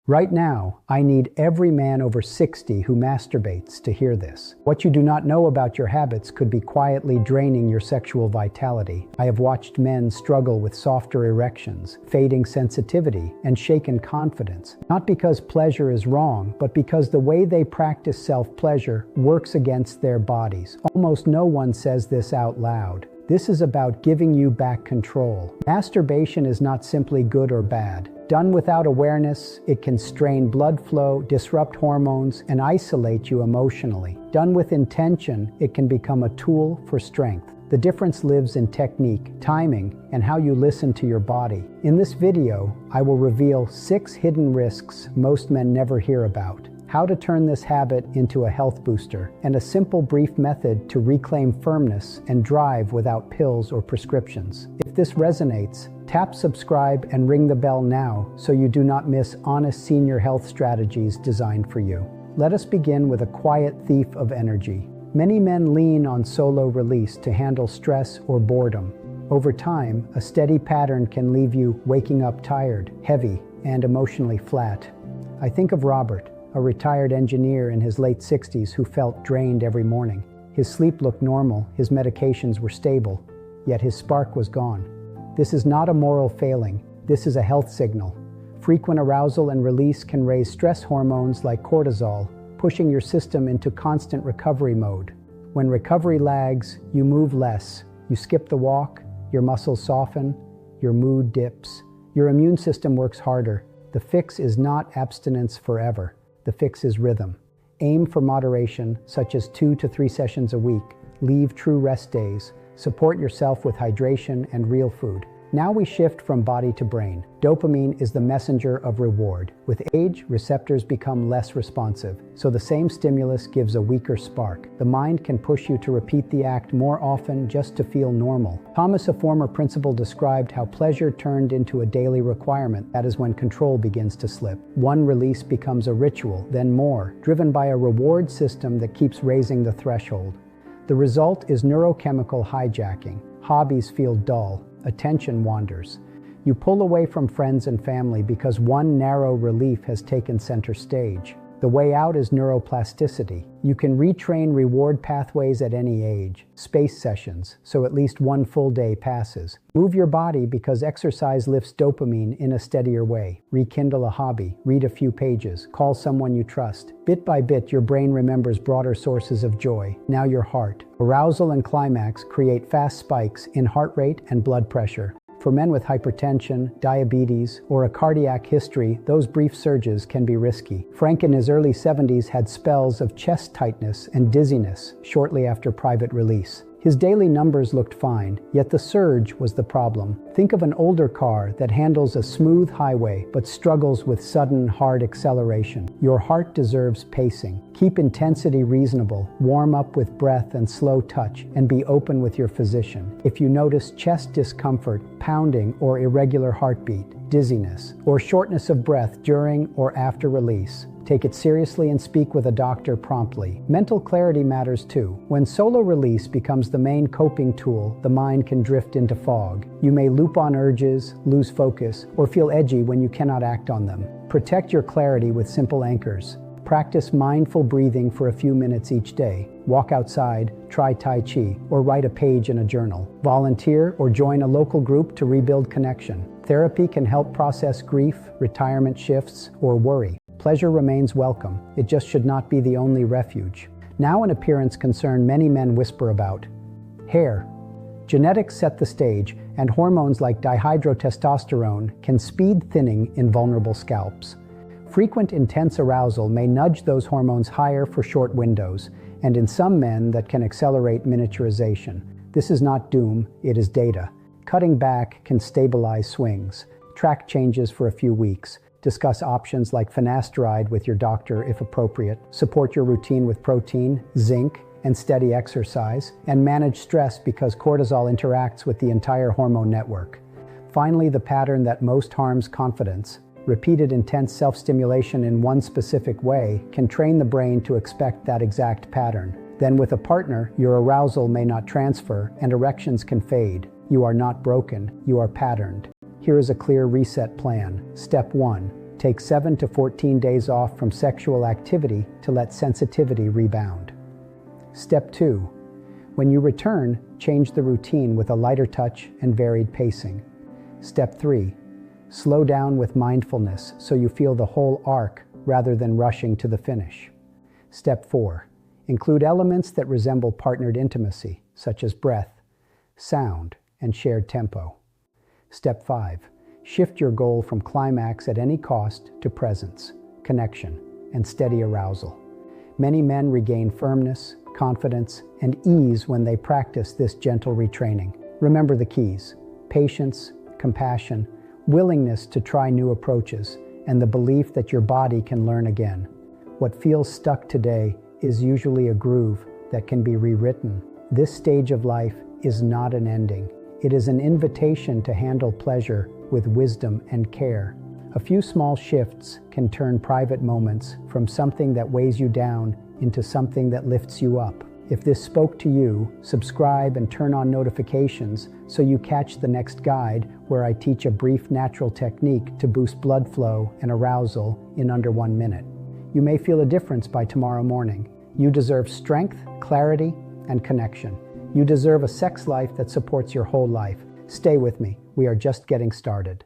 Right now, I need every man over 60 who masturbates to hear this. What you do not know about your habits could be quietly draining your sexual vitality. I have watched men struggle with softer erections, fading sensitivity, and shaken confidence. Not because pleasure is wrong, but because the way they practice self-pleasure works against their bodies. Almost no one says this out loud. This is about giving you back control. Masturbation is not simply good or bad. Done without awareness, it can strain blood flow, disrupt hormones, and isolate you emotionally. Done with intention, it can become a tool for strength. The difference lives in technique, timing, and how you listen to your body. In this video, I will reveal 6 hidden risks most men never hear about, how to turn this habit into a health booster, and a simple brief method to reclaim firmness and drive without pills or prescriptions. If this resonates, tap subscribe and ring the bell now so you do not miss honest senior health strategies designed for you. Let us begin with a quiet thief of energy. Many men lean on solo release to handle stress or boredom. Over time, a steady pattern can leave you waking up tired, heavy, and emotionally flat. I think of Robert, a retired engineer in his late 60s who felt drained every morning. His sleep looked normal, his medications were stable, yet his spark was gone. This is not a moral failing, this is a health signal. Frequent arousal and release can raise stress hormones like cortisol, pushing your system into constant recovery mode. When recovery lags, you move less, you skip the walk, your muscles soften, your mood dips, your immune system works harder. The fix is not abstinence forever. The fix is rhythm. Aim for moderation, such as 2 to 3 sessions a week. Leave true rest days. Support yourself with hydration and real food. Now we shift from body to brain. Dopamine is the messenger of reward. With age, receptors become less responsive, so the same stimulus gives a weaker spark. The mind can push you to repeat the act more often just to feel normal. Thomas, a former principal, described how pleasure turned into a daily requirement. That is when control begins to slip. One release becomes a ritual, then more, driven by a reward system that keeps raising the threshold. The result is neurochemical hijacking. Hobbies feel dull. Attention wanders. You pull away from friends and family because one narrow relief has taken center stage. The way out is neuroplasticity. You can retrain reward pathways at any age. Space sessions, so at least one full day passes. Move your body because exercise lifts dopamine in a steadier way. Rekindle a hobby, read a few pages, call someone you trust. Bit by bit, your brain remembers broader sources of joy. Now your heart. Arousal and climax create fast spikes in heart rate and blood pressure. For men with hypertension, diabetes, or a cardiac history, those brief surges can be risky. Frank in his early 70s had spells of chest tightness and dizziness shortly after private release. His daily numbers looked fine, yet the surge was the problem. Think of an older car that handles a smooth highway but struggles with sudden, hard acceleration. Your heart deserves pacing. Keep intensity reasonable, warm up with breath and slow touch, and be open with your physician. If you notice chest discomfort, pounding or irregular heartbeat, dizziness, or shortness of breath during or after release, take it seriously and speak with a doctor promptly. Mental clarity matters too. When solo release becomes the main coping tool, the mind can drift into fog. You may loop on urges, lose focus, or feel edgy when you cannot act on them. Protect your clarity with simple anchors. Practice mindful breathing for a few minutes each day. Walk outside, try Tai Chi, or write a page in a journal. Volunteer or join a local group to rebuild connection. Therapy can help process grief, retirement shifts, or worry. Pleasure remains welcome. It just should not be the only refuge. Now an appearance concern many men whisper about. Hair. Genetics set the stage, and hormones like dihydrotestosterone can speed thinning in vulnerable scalps. Frequent intense arousal may nudge those hormones higher for short windows, and in some men that can accelerate miniaturization. This is not doom, it is data. Cutting back can stabilize swings. Track changes for a few weeks. Discuss options like finasteride with your doctor if appropriate. Support your routine with protein, zinc, and steady exercise. And manage stress because cortisol interacts with the entire hormone network. Finally, the pattern that most harms confidence. Repeated intense self-stimulation in one specific way can train the brain to expect that exact pattern. Then with a partner, your arousal may not transfer and erections can fade. You are not broken, you are patterned. Here is a clear reset plan. Step 1. Take 7 to 14 days off from sexual activity to let sensitivity rebound. Step 2. When you return, change the routine with a lighter touch and varied pacing. Step 3. Slow down with mindfulness so you feel the whole arc rather than rushing to the finish. Step 4. Include elements that resemble partnered intimacy, such as breath, sound, and shared tempo. Step 5. Shift your goal from climax at any cost to presence, connection, and steady arousal. Many men regain firmness, confidence, and ease when they practice this gentle retraining. Remember the keys: patience, compassion, willingness to try new approaches, and the belief that your body can learn again. What feels stuck today is usually a groove that can be rewritten. This stage of life is not an ending. It is an invitation to handle pleasure with wisdom and care. A few small shifts can turn private moments from something that weighs you down into something that lifts you up. If this spoke to you, subscribe and turn on notifications so you catch the next guide where I teach a brief natural technique to boost blood flow and arousal in under 1 minute. You may feel a difference by tomorrow morning. You deserve strength, clarity, and connection. You deserve a sex life that supports your whole life. Stay with me. We are just getting started.